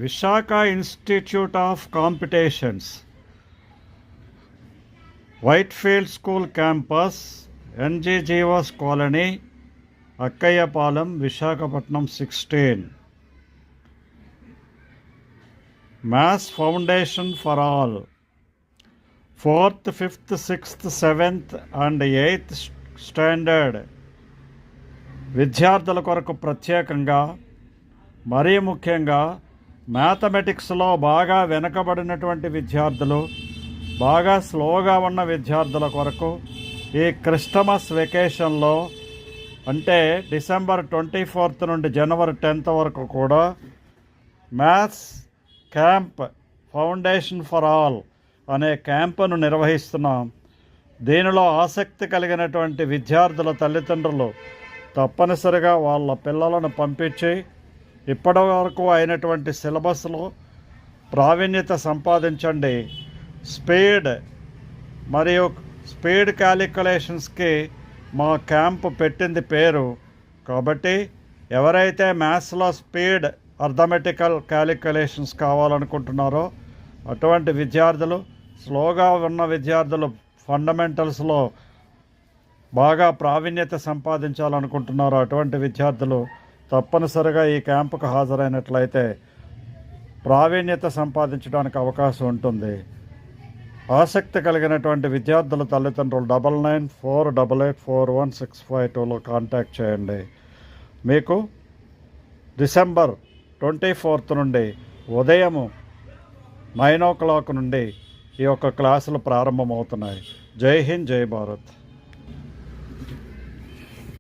Visakha institute of competitions, Whitefield school campus, NGOs colony, Akkayyapalem, Visakhapatnam 16. Maths foundation for all 4th, 5th, 6th, 7th and 8th standard విద్యార్థుల కొరకు ప్రత్యేకంగా, మరీ ముఖ్యంగా మ్యాథమెటిక్స్లో బాగా వెనుకబడినటువంటి విద్యార్థులు, బాగా స్లోగా ఉన్న విద్యార్థుల కొరకు ఈ క్రిస్టమస్ వెకేషన్లో, అంటే డిసెంబర్ 24 నుండి జనవరి 10 వరకు కూడా maths camp foundation for all అనే క్యాంపును నిర్వహిస్తున్నాం. దీనిలో ఆసక్తి కలిగినటువంటి విద్యార్థుల తల్లిదండ్రులు తప్పనిసరిగా వాళ్ళ పిల్లలను పంపించి ఇప్పటి వరకు అయినటువంటి సిలబస్లో ప్రావీణ్యత సంపాదించండి. స్పీడ్ క్యాలిక్యులేషన్స్కి మా క్యాంపు పెట్టింది పేరు. కాబట్టి ఎవరైతే మ్యాథ్స్లో స్పీడ్ అర్థమెటికల్ క్యాలిక్యులేషన్స్ కావాలనుకుంటున్నారో అటువంటి విద్యార్థులు, స్లోగా ఉన్న విద్యార్థులు ఫండమెంటల్స్లో బాగా ప్రావీణ్యత సంపాదించాలనుకుంటున్నారో అటువంటి విద్యార్థులు తప్పనిసరిగా ఈ క్యాంపుకు హాజరైనట్లయితే ప్రావీణ్యత సంపాదించడానికి అవకాశం ఉంటుంది. ఆసక్తి కలిగినటువంటి విద్యార్థుల తల్లిదండ్రులు 9948841652లో కాంటాక్ట్ చేయండి. మీకు డిసెంబర్ 24 నుండి ఉదయం 9 o'clock నుండి ఈ యొక్క క్లాసులు ప్రారంభమవుతున్నాయి. జై హింద్, జై భారత్.